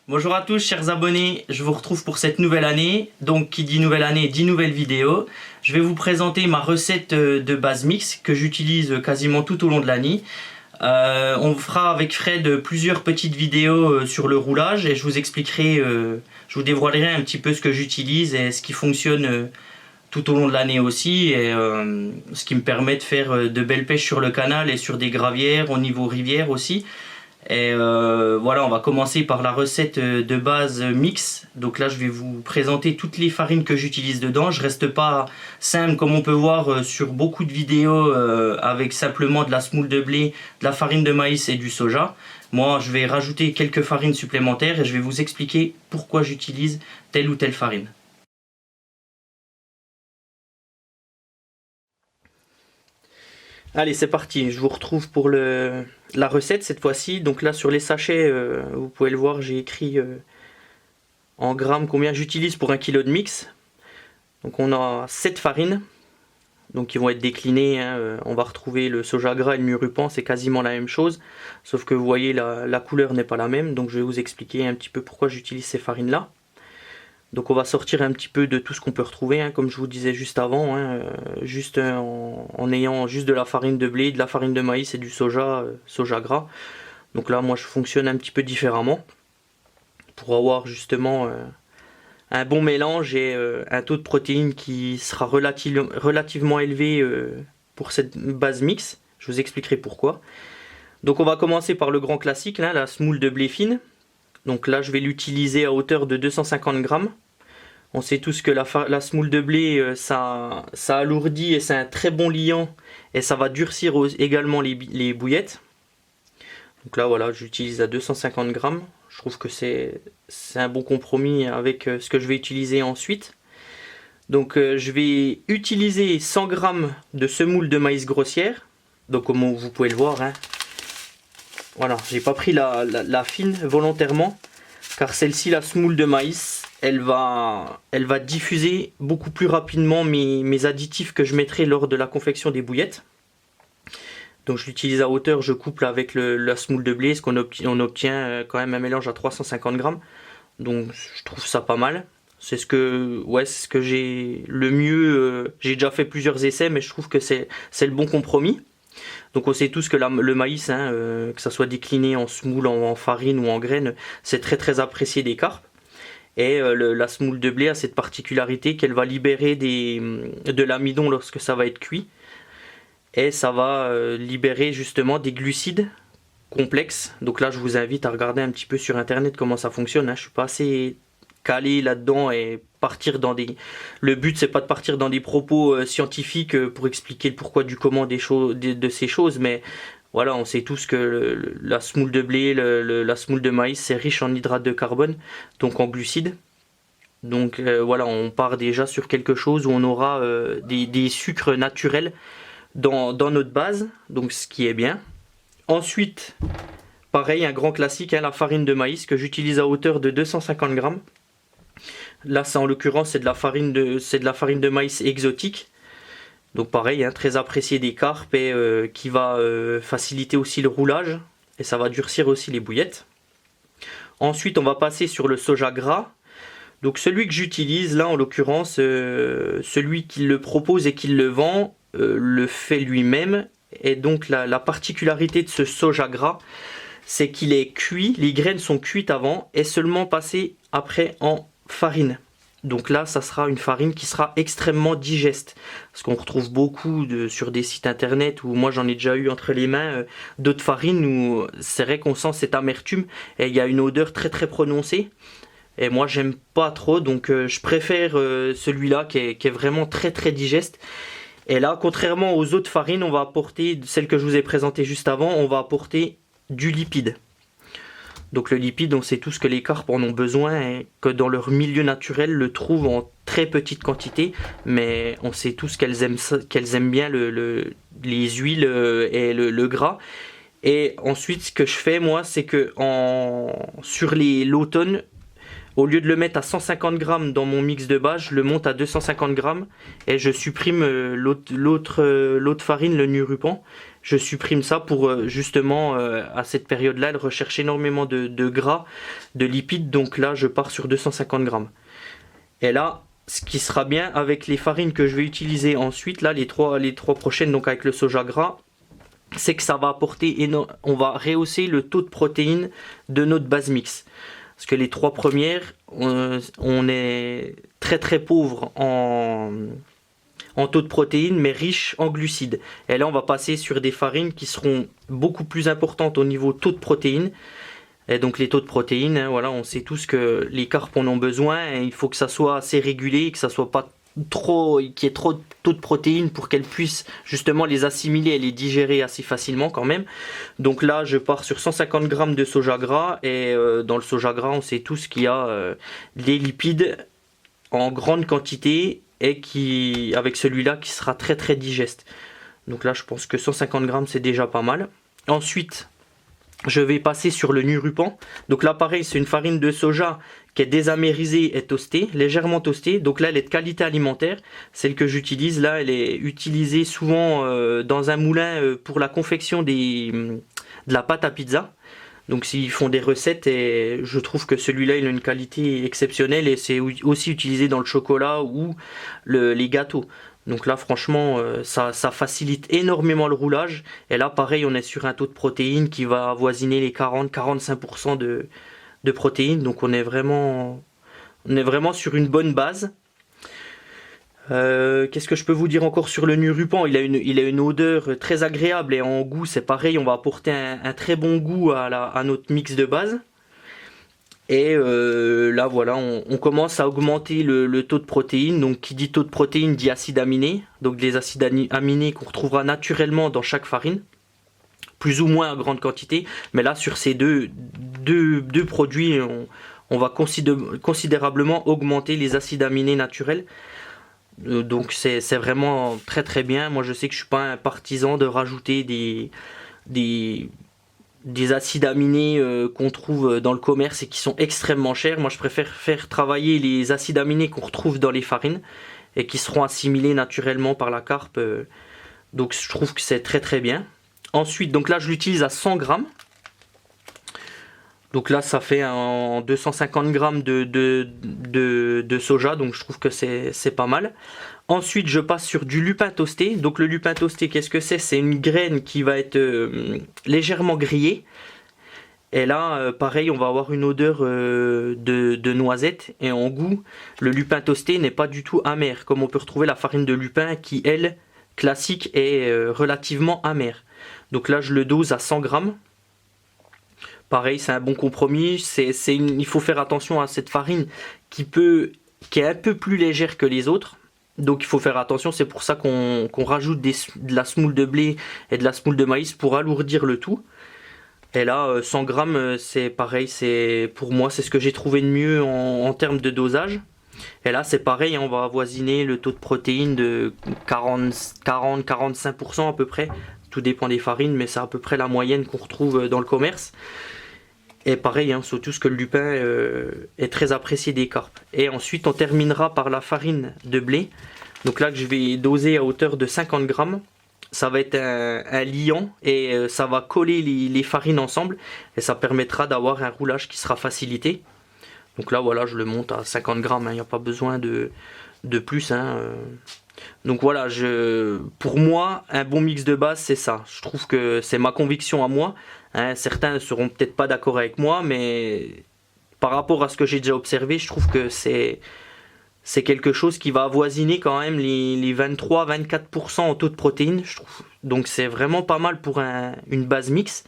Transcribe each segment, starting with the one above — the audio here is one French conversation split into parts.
Bonjour à tous chers abonnés, je vous retrouve pour cette nouvelle année. Donc qui dit nouvelle année dit nouvelle vidéo. Je vais vous présenter ma recette de base mix que j'utilise quasiment tout au long de l'année. On fera avec Fred plusieurs petites vidéos sur le roulage et je vous expliquerai, je vous dévoilerai un petit peu ce que j'utilise et ce qui fonctionne tout au long de l'année aussi, et ce qui me permet de faire de belles pêches sur le canal et sur des gravières au niveau rivière aussi. Et voilà, on va commencer par la recette de base mix. Donc là je vais vous présenter toutes les farines que j'utilise dedans. Je reste pas simple comme on peut voir sur beaucoup de vidéos avec simplement de la semoule de blé, de la farine de maïs et du soja. Moi je vais rajouter quelques farines supplémentaires et je vais vous expliquer pourquoi j'utilise telle ou telle farine. Allez, c'est parti, je vous retrouve pour la recette cette fois-ci. Donc là sur les sachets, vous pouvez le voir, j'ai écrit en grammes combien j'utilise pour 1 kg de mix. Donc on a 7 farines, donc qui vont être déclinées, hein. On va retrouver le soja gras et le mûrupan, c'est quasiment la même chose. Sauf que vous voyez la couleur n'est pas la même, donc je vais vous expliquer un petit peu pourquoi j'utilise ces farines là. Donc on va sortir un petit peu de tout ce qu'on peut retrouver, hein, comme je vous disais juste avant, hein, juste en ayant juste de la farine de blé, de la farine de maïs et du soja, soja gras. Donc là moi je fonctionne un petit peu différemment pour avoir justement un bon mélange et un taux de protéines qui sera relativement élevé pour cette base mix. Je vous expliquerai pourquoi. Donc on va commencer par le grand classique, là, la semoule de blé fine. Donc là je vais l'utiliser à hauteur de 250 grammes. On sait tous que la semoule de blé ça alourdit et c'est un très bon liant et ça va durcir également les bouillettes. Donc là voilà, j'utilise à 250 grammes. Je trouve que c'est un bon compromis avec ce que je vais utiliser ensuite. Donc je vais utiliser 100 grammes de semoule de maïs grossière. Donc comme vous pouvez le voir, hein. Voilà, j'ai pas pris la fine volontairement, car celle-ci, la semoule de maïs, elle va diffuser beaucoup plus rapidement mes additifs que je mettrai lors de la confection des bouillettes. Donc je l'utilise à hauteur, je couple avec la semoule de blé, on obtient quand même un mélange à 350 grammes. Donc je trouve ça pas mal. C'est ce que j'ai le mieux. J'ai déjà fait plusieurs essais, mais je trouve que c'est le bon compromis. Donc on sait tous que le maïs, hein, que ça soit décliné en semoule, en farine ou en graines, c'est très apprécié des carpes. Et la semoule de blé a cette particularité qu'elle va libérer de l'amidon lorsque ça va être cuit. Et ça va libérer justement des glucides complexes. Donc là je vous invite à regarder un petit peu sur internet comment ça fonctionne, hein. Je suis pas assez calé là-dedans et partir dans des... Le but c'est pas de partir dans des propos scientifiques pour expliquer le pourquoi du comment de ces choses, mais voilà, on sait tous que la semoule de blé, la semoule de maïs, c'est riche en hydrates de carbone, donc en glucides. Donc voilà, on part déjà sur quelque chose où on aura des sucres naturels dans notre base, donc ce qui est bien. Ensuite, pareil, un grand classique, hein, la farine de maïs que j'utilise à hauteur de 250 grammes. Là, en l'occurrence, c'est de la farine de maïs exotique. Donc pareil, hein, très apprécié des carpes et qui va faciliter aussi le roulage. Et ça va durcir aussi les bouillettes. Ensuite, on va passer sur le soja gras. Donc celui que j'utilise, là en l'occurrence, celui qui le propose et qui le vend, le fait lui-même. Et donc la particularité de ce soja gras, c'est qu'il est cuit, les graines sont cuites avant et seulement passées après en farine. Donc là ça sera une farine qui sera extrêmement digeste, parce qu'on retrouve beaucoup sur des sites internet où moi j'en ai déjà eu entre les mains d'autres farines où c'est vrai qu'on sent cette amertume et il y a une odeur très prononcée et moi j'aime pas trop, donc je préfère celui-là qui est vraiment très digeste. Et là, contrairement aux autres farines, on va apporter, celle que je vous ai présentée juste avant, on va apporter du lipide. Donc le lipide, on sait tous que les carpes en ont besoin et que dans leur milieu naturel, le trouvent en très petite quantité. Mais on sait tous qu'elles aiment bien les huiles et le gras. Et ensuite, ce que je fais, moi, c'est que sur l'automne, Au lieu de le mettre à 150 grammes dans mon mix de base, je le monte à 250 grammes et je supprime l'autre farine, le Nurupan. Je supprime ça pour justement à cette période-là, elle recherche énormément de gras, de lipides. Donc là, je pars sur 250 grammes. Et là, ce qui sera bien avec les farines que je vais utiliser ensuite, là, les trois prochaines, donc avec le soja gras, c'est que ça va apporter on va rehausser le taux de protéines de notre base mix. Parce que les 3 premières, on est très très pauvre en taux de protéines, mais riche en glucides. Et là, on va passer sur des farines qui seront beaucoup plus importantes au niveau taux de protéines. Et donc les taux de protéines, hein, voilà, on sait tous que les carpes en ont besoin. Et il faut que ça soit assez régulé, que ça soit pas trop, qu'il y ait trop de taux de protéines pour qu'elles puissent justement les assimiler et les digérer assez facilement quand même. Donc là, je pars sur 150 grammes de soja gras. Et dans le soja gras, on sait tous qu'il y a des lipides en grande quantité et qui, avec celui-là, qui sera très très digeste. Donc là, je pense que 150 grammes, c'est déjà pas mal. Ensuite, je vais passer sur le Nurupan. Donc là, pareil, c'est une farine de soja qui est désamérisée et toastée, légèrement toastée. Donc là, elle est de qualité alimentaire. Celle que j'utilise, là, elle est utilisée souvent dans un moulin pour la confection de la pâte à pizza. Donc s'ils font des recettes, et je trouve que celui-là, il a une qualité exceptionnelle. Et c'est aussi utilisé dans le chocolat ou les gâteaux. Donc là, franchement, ça facilite énormément le roulage. Et là, pareil, on est sur un taux de protéines qui va avoisiner les 40-45% de protéines. Donc on est vraiment sur une bonne base. Qu'est-ce que je peux vous dire encore sur le Nurupan? Il a une odeur très agréable et en goût, c'est pareil. On va apporter un très bon goût à notre mix de base. Et là voilà, on commence à augmenter le taux de protéines. Donc qui dit taux de protéines dit acides aminés. Donc des acides aminés qu'on retrouvera naturellement dans chaque farine. Plus ou moins à grande quantité. Mais là sur ces deux produits, on va considérablement augmenter les acides aminés naturels. Donc c'est vraiment très très bien. Moi je sais que je suis pas un partisan de rajouter des acides aminés qu'on trouve dans le commerce et qui sont extrêmement chers. Moi je préfère faire travailler les acides aminés qu'on retrouve dans les farines et qui seront assimilés naturellement par la carpe. Donc je trouve que c'est très très bien. Ensuite, donc là je l'utilise à 100 grammes. Donc là ça fait en 250 grammes de soja, donc je trouve que c'est pas mal. Ensuite, je passe sur du lupin toasté. Donc le lupin toasté, qu'est-ce que c'est? C'est une graine qui va être légèrement grillée. Et là, pareil, on va avoir une odeur de noisette. Et en goût, le lupin toasté n'est pas du tout amer, comme on peut retrouver la farine de lupin qui, elle, classique, est relativement amère. Donc là, je le dose à 100 grammes. Pareil, c'est un bon compromis. Il faut faire attention à cette farine qui est un peu plus légère que les autres. Donc il faut faire attention, c'est pour ça qu'on rajoute de la semoule de blé et de la semoule de maïs pour alourdir le tout. Et là, 100 grammes, c'est pareil, pour moi, c'est ce que j'ai trouvé de mieux en termes de dosage. Et là, c'est pareil, on va avoisiner le taux de protéines de 40-45% à peu près. Tout dépend des farines, mais c'est à peu près la moyenne qu'on retrouve dans le commerce. Et pareil, surtout que le lupin est très apprécié des carpes. Et ensuite, on terminera par la farine de blé. Donc là, que je vais doser à hauteur de 50 grammes. Ça va être un liant et ça va coller les farines ensemble. Et ça permettra d'avoir un roulage qui sera facilité. Donc là, voilà, je le monte à 50 grammes. Il n'y a pas besoin de plus. Donc voilà, pour moi, un bon mix de base, c'est ça. Je trouve que c'est ma conviction à moi. Certains ne seront peut-être pas d'accord avec moi, mais par rapport à ce que j'ai déjà observé, je trouve que c'est quelque chose qui va avoisiner quand même les 23-24% en taux de protéines, je trouve. Donc c'est vraiment pas mal pour une base mix.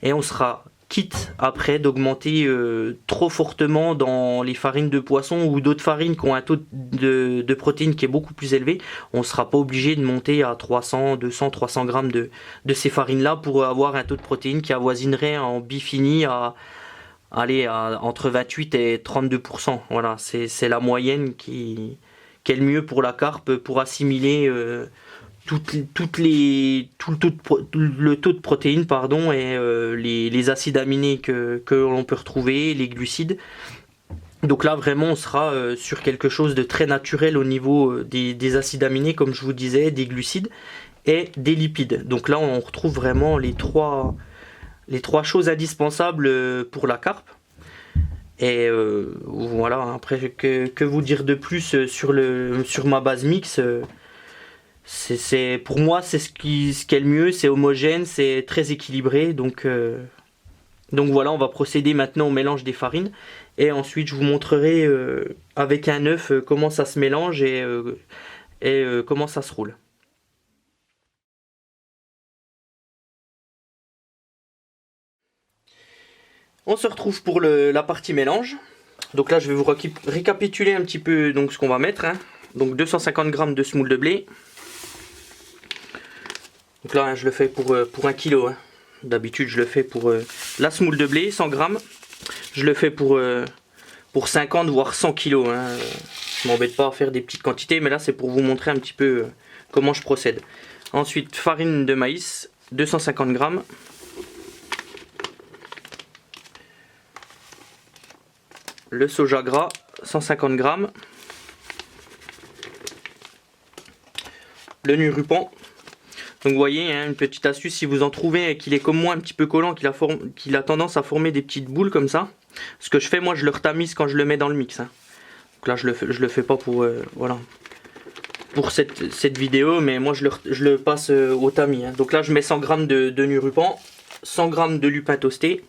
Et on sera quitte après d'augmenter trop fortement dans les farines de poisson ou d'autres farines qui ont un taux de protéines qui est beaucoup plus élevé. On ne sera pas obligé de monter à 300, 200, 300 grammes de ces farines-là pour avoir un taux de protéines qui avoisinerait en bifini entre 28 et 32%. Voilà, c'est la moyenne qui est le mieux pour la carpe pour assimiler le taux de protéines et les acides aminés que l'on peut retrouver, les glucides. Donc là vraiment on sera sur quelque chose de très naturel au niveau des acides aminés, comme je vous disais, des glucides et des lipides. Donc là on retrouve vraiment les trois choses indispensables pour la carpe. Et voilà, après que vous dire de plus sur ma base mix, pour moi c'est ce qui est le mieux, c'est homogène, c'est très équilibré, donc voilà, on va procéder maintenant au mélange des farines et ensuite je vous montrerai avec un œuf comment ça se mélange et comment ça se roule. On se retrouve pour la partie mélange. Donc là je vais vous récapituler un petit peu donc, ce qu'on va mettre. Hein. Donc 250 g de semoule de blé. Donc là je le fais pour 1 kg. Hein. D'habitude je le fais pour la semoule de blé, 100 g. Je le fais pour 50 voire 100 kg. Hein. Je m'embête pas à faire des petites quantités, mais là c'est pour vous montrer un petit peu comment je procède. Ensuite farine de maïs, 250 g. Le soja gras, 150 g. Le Nurupan. Donc vous voyez, hein, une petite astuce, si vous en trouvez et qu'il est comme moi un petit peu collant, qu'il a tendance à former des petites boules comme ça. Ce que je fais, moi je le retamise quand je le mets dans le mix. Hein. Donc là je le fais pas pour voilà, pour cette vidéo, mais moi je le passe au tamis. Hein. Donc là je mets 100 g de Nurupan, 100 g de lupin toasté.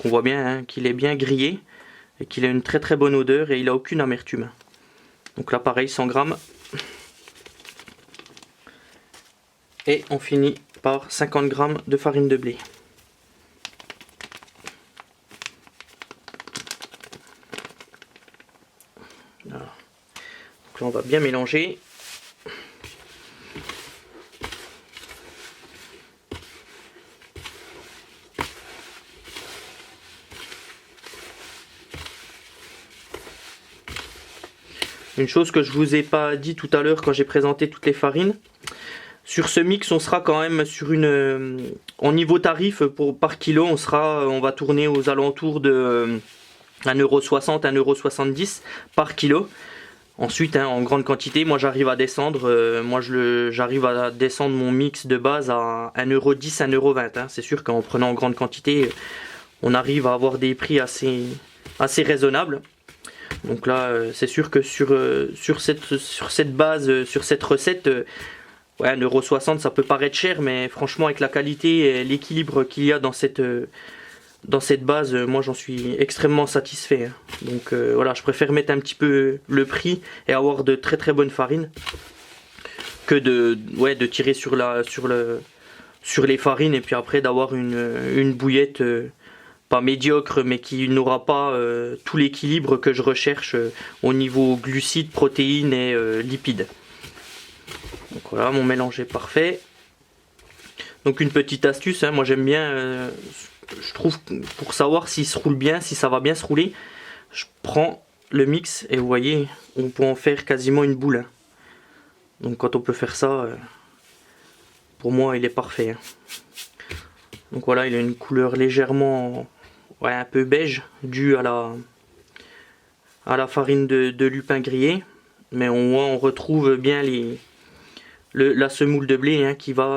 On voit bien hein, qu'il est bien grillé et qu'il a une très très bonne odeur et il a aucune amertume. Donc là pareil 100 g. Et on finit par 50 g de farine de blé. Voilà. Donc là on va bien mélanger. Une chose que je vous ai pas dit tout à l'heure quand j'ai présenté toutes les farines. Sur ce mix, on sera quand même sur en niveau tarif par kilo, on va tourner aux alentours de 1,60 €, 1,70 € par kilo. Ensuite, hein, en grande quantité, moi j'arrive à descendre, mon mix de base à 1,10 €, 1,20 €. Hein. C'est sûr qu'en prenant en grande quantité, on arrive à avoir des prix assez raisonnables. Donc là, c'est sûr que sur cette base, sur cette recette, ouais, 1,60 € ça peut paraître cher, mais franchement avec la qualité et l'équilibre qu'il y a dans cette base, moi j'en suis extrêmement satisfait. Hein. Donc voilà, je préfère mettre un petit peu le prix et avoir de très très bonnes farines que de tirer sur les farines et puis après d'avoir une bouillette pas médiocre mais qui n'aura pas tout l'équilibre que je recherche au niveau glucides, protéines et lipides. Donc voilà, mon mélange est parfait. Donc une petite astuce, hein, moi j'aime bien, je trouve pour savoir s'il se roule bien, si ça va bien se rouler, je prends le mix et vous voyez, on peut en faire quasiment une boule. Hein. Donc quand on peut faire ça, pour moi il est parfait. Hein. Donc voilà, il a une couleur légèrement, ouais, un peu beige, due à la farine de lupin grillé. Mais on retrouve bien la semoule de blé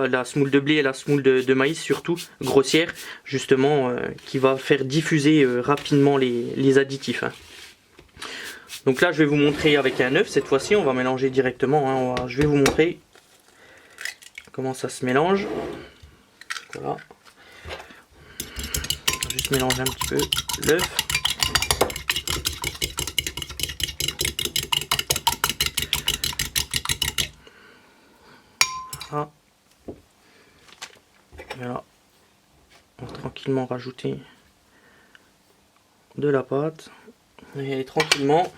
la semoule de blé et la semoule de maïs surtout grossière justement qui va faire diffuser rapidement les additifs. Hein. Donc là je vais vous montrer avec un œuf cette fois-ci, on va mélanger directement. Hein, je vais vous montrer comment ça se mélange. Voilà. On va juste mélanger un petit peu l'œuf. Ah. Voilà. On va tranquillement rajouter de la pâte. Et tranquillement.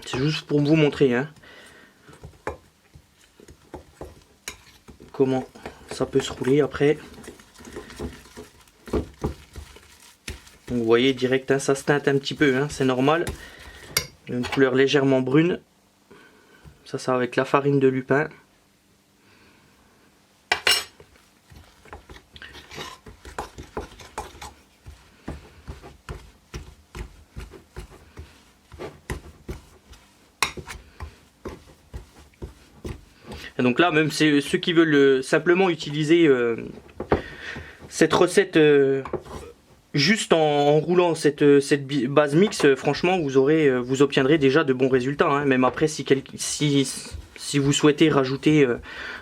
C'est juste pour vous montrer hein, comment ça peut se rouler après. Donc vous voyez direct, hein, ça se teinte un petit peu, hein, c'est normal. Une couleur légèrement brune. Ça avec la farine de lupin. Et donc là, même ceux qui veulent simplement utiliser cette recette juste en roulant cette base mix, franchement, vous obtiendrez déjà de bons résultats. Hein. Même après, si vous souhaitez rajouter,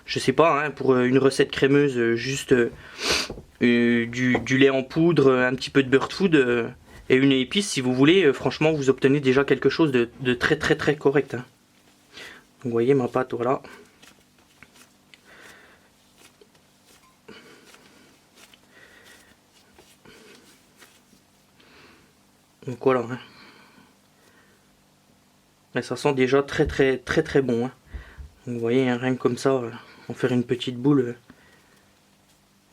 je sais pas, hein, pour une recette crémeuse, juste du lait en poudre, un petit peu de beurre de food et une épice, si vous voulez, franchement, vous obtenez déjà quelque chose de très très très correct. Hein. Donc, vous voyez ma pâte, voilà. Donc voilà. Hein. Et ça sent déjà très très très très bon. Hein. Donc, vous voyez, hein, rien que comme ça, en faire une petite boule,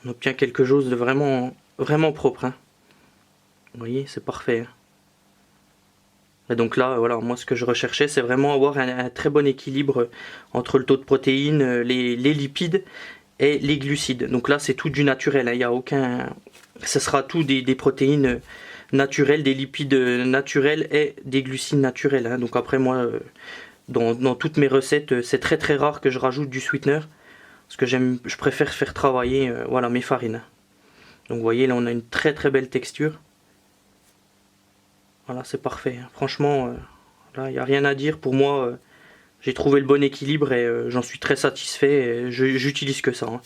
on obtient quelque chose de vraiment vraiment propre. Hein. Vous voyez, c'est parfait. Hein. Et donc là, voilà, moi ce que je recherchais, c'est vraiment avoir un très bon équilibre entre le taux de protéines, les lipides et les glucides. Donc là, c'est tout du naturel. Hein. Il y a aucun, ce sera tout des protéines naturelles, des lipides naturels et des glucides naturels. Hein. Donc après, moi, dans toutes mes recettes, c'est très très rare que je rajoute du sweetener, parce que je préfère faire travailler, voilà, mes farines. Donc vous voyez, là, on a une très très belle texture. Voilà, c'est parfait. Franchement, là, il n'y a rien à dire. Pour moi, j'ai trouvé le bon équilibre et j'en suis très satisfait. J'utilise que ça. Hein.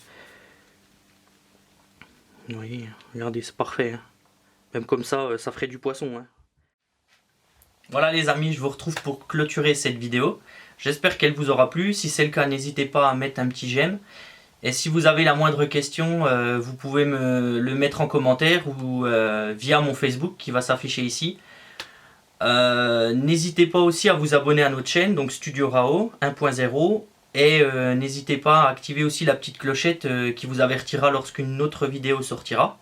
Vous voyez, regardez, c'est parfait. Hein. Même comme ça, ça ferait du poisson. Hein. Voilà les amis, je vous retrouve pour clôturer cette vidéo. J'espère qu'elle vous aura plu. Si c'est le cas, n'hésitez pas à mettre un petit j'aime. Et si vous avez la moindre question, vous pouvez me le mettre en commentaire ou via mon Facebook qui va s'afficher ici. N'hésitez pas aussi à vous abonner à notre chaîne, donc Studio Rao 1.0, et n'hésitez pas à activer aussi la petite clochette qui vous avertira lorsqu'une autre vidéo sortira.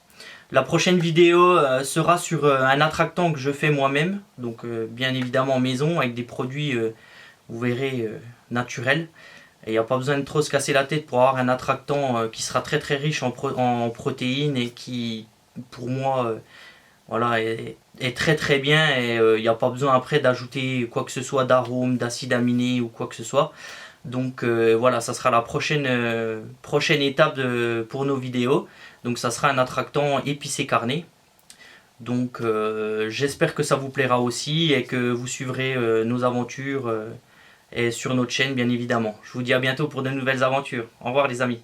La prochaine vidéo sera sur un attractant que je fais moi-même, donc bien évidemment maison, avec des produits, vous verrez, naturels. Et il n'y a pas besoin de trop se casser la tête pour avoir un attractant qui sera très très riche en protéines et qui, pour moi, voilà, est très très bien, et il n'y a pas besoin après d'ajouter quoi que ce soit d'arômes, d'acides aminés ou quoi que ce soit. Donc voilà, ça sera la prochaine étape pour nos vidéos. Donc ça sera un attractant épicé carné. Donc j'espère que ça vous plaira aussi et que vous suivrez nos aventures et sur notre chaîne bien évidemment. Je vous dis à bientôt pour de nouvelles aventures. Au revoir les amis.